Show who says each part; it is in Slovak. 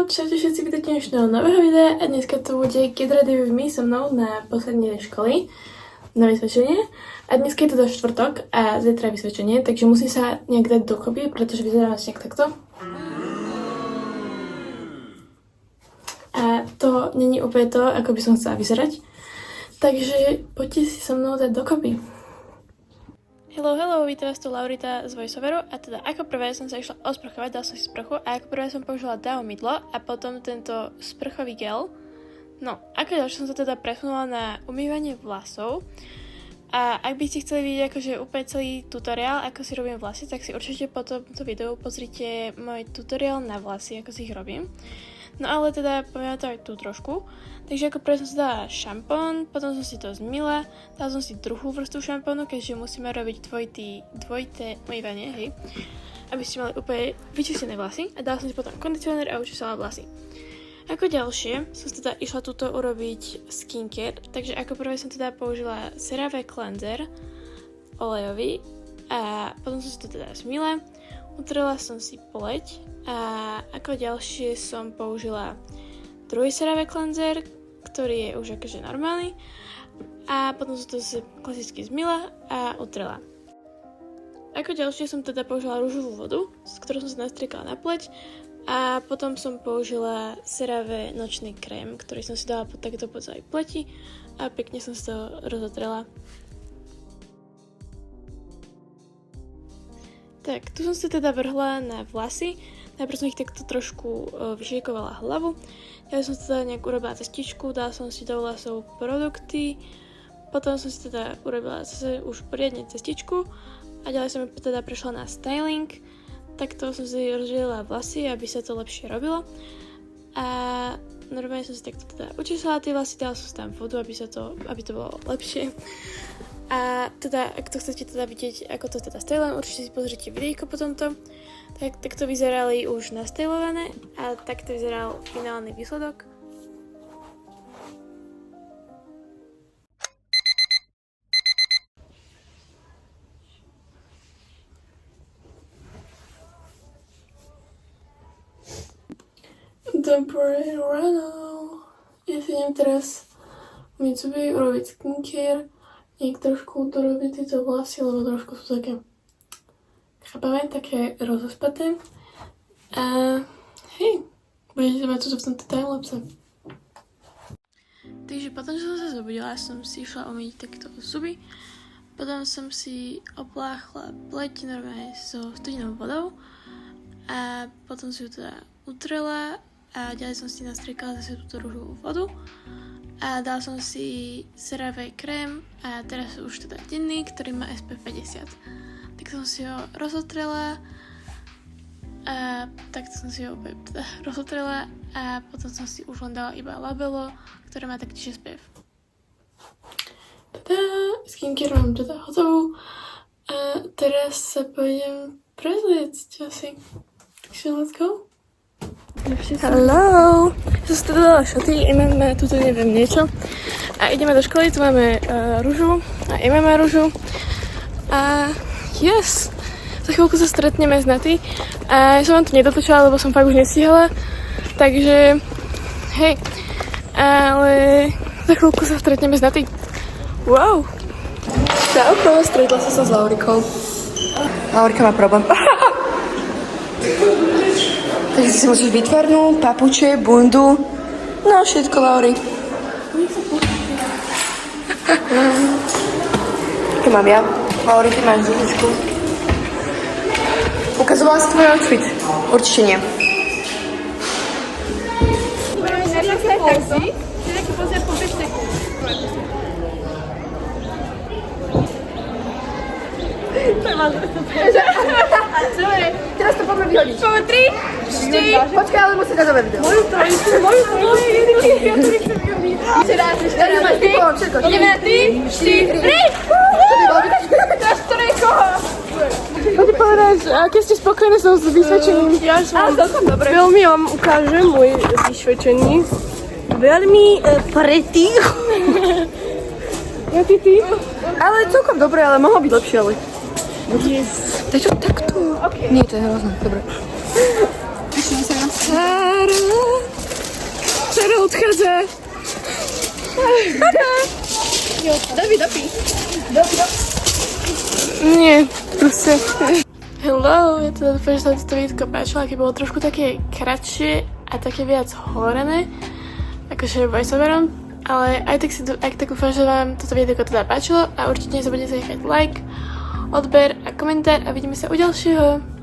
Speaker 1: čaute všetci, vítajte dnešného nového videa a dneska to bude Get Ready With Me so mnou na posledný deň školy na vysvedčenie. A dneska je teda štvrtok a zajtra je vysvedčenie, takže musím sa nejak dať dokopy, pretože vyzerám asi nejak takto. A to není úplne to, ako by som chcela vyzerať. Takže poďte si so mnou dať dokopy. Hello, vítam vás tu Laurita z VoiceOveru a teda ako prvé som sa išla osprchovať, dala som si sprchu a ako prvé som použila Dao mydlo a potom tento sprchový gel. No, ako ďalšie som sa teda presunula na umývanie vlasov a ak by ste chceli vidieť akože úplne celý tutoriál, ako si robím vlasy, tak si určite po tomto videu pozrite môj tutoriál na vlasy, ako si ich robím. No ale teda poviem to aj tu trošku. Takže ako prvé som si dala šampón, potom som si to zmyla, dala som si druhú vrstvu šampónu, keďže musíme robiť dvojité umývanie, hej. Aby ste mali úplne vyčistené vlasy. A dala som si potom kondicionér a učistila vlasy. Ako ďalšie som teda išla túto urobiť skincare, takže ako prvé som teda použila CeraVe cleanser olejový a potom som si to teda zmyla. Utrela som si pleť a ako ďalšie som použila druhý CeraVe cleanser, ktorý je už akože normálny a potom som to klasicky zmyla a utrela. Ako ďalšie som teda použila rúžovú vodu, s ktorou som sa nastriekala na pleť a potom som použila CeraVe nočný krém, ktorý som si dala takto po celej pleti a pekne som si to rozotrela. Tak, tu som si teda vrhla na vlasy. Najprv som ich takto trošku vyšejkovala hlavu. Ja som si teda nejak urobila cestičku, dala som si do vlasov produkty. Potom som si teda urobila zase už poriadne cestičku. A ďalej som teda prešla na styling. Takto som si rozdelila vlasy, aby sa to lepšie robilo. A normálne som si takto teda učesala tie vlasy, dala som si tam vodu, aby to bolo lepšie. A teda, ak to chcete teda vidieť, ako to teda stylujem, určite si pozrite videjko po tomto. Tak to vyzerali už nastylované a takto vyzeral finálny výsledok. Dobré ráno. Ja si idem teraz umyť zuby, urobiť skincare. Nejak trošku dorobiť tieto vlasy, lebo trošku sú také chápavé, také rozospaté. A hej, budete mať toto v tomto timelapse. Takže potom, že som sa zobudila, som si išla umyť takto zuby. Potom som si opláchla pleť normálne so studenou vodou. A potom si ju teda utrela a ďalej som si nastriekala zase túto rúžovú vodu. A dala som si CeraVe krém a teraz už teda denný, ktorý má SPF 50. Tak som si ho rozotrela a takto som si ho teda rozotrela a potom som si už len dala iba labelo, ktoré má taktiež SPF. Tada, skincare mám teda hotovú a teraz sa pôjdem prezliecť asi. Takže let's go. Hello! Ja som si teda dala šaty, máme tuto neviem niečo a ideme do školy, tu máme rúžu a máme rúžu a yes! Za chvíľku sa stretneme s Naty a ja som vám to nedotočila, lebo som fakt už nestihala, takže hej, ale za chvíľku sa stretneme s Naty. Wow! Čauko, stretla som sa s Laurikou. Laurika má problém. Takže si musíš vytvarnú, papuče, bundu, no všetko, Lauri. Také mám ja. Lauri, ty máš zubičku. Ukazovala si tvoj outfit? Určite nie.
Speaker 2: Budeme si nechať taxi, si taký pozor po 5 sekúnd. To je málo. Dobre, teraz to poďme vyhodiť. Poďme 3, 4. Počkaj, ale musíš dať nové video. Moju trojičku. Ja to nechcem vyhodiť. Ešte raz. Ideme na 3, 4, 3. Teraz ktorej koho?
Speaker 1: Poďte povedať, aké ste spokojné som s vysvedčením?
Speaker 2: Ja som veľmi vám ukážem môj vysvedčení. Veľmi pretty.
Speaker 1: Ja ty?
Speaker 2: Ale celkom dobre, ale mohlo byť lepšie, ale...
Speaker 1: Yes. To je čo takto?
Speaker 2: Okay.
Speaker 1: Nie, to je hrozné, dobre. Teším sa. Sara odchádza.
Speaker 2: Dopí.
Speaker 1: Nie, proste. Hello, ja teda dúfam, že sa toto videjko páčilo, aké bolo trošku také kratšie a také viac hovorené, akože voiceoverom, ale aj tak dúfam, že vám toto videjko teda páčilo a určite nezabudnite nechať like, odber a komentár a vidíme sa u ďalšieho.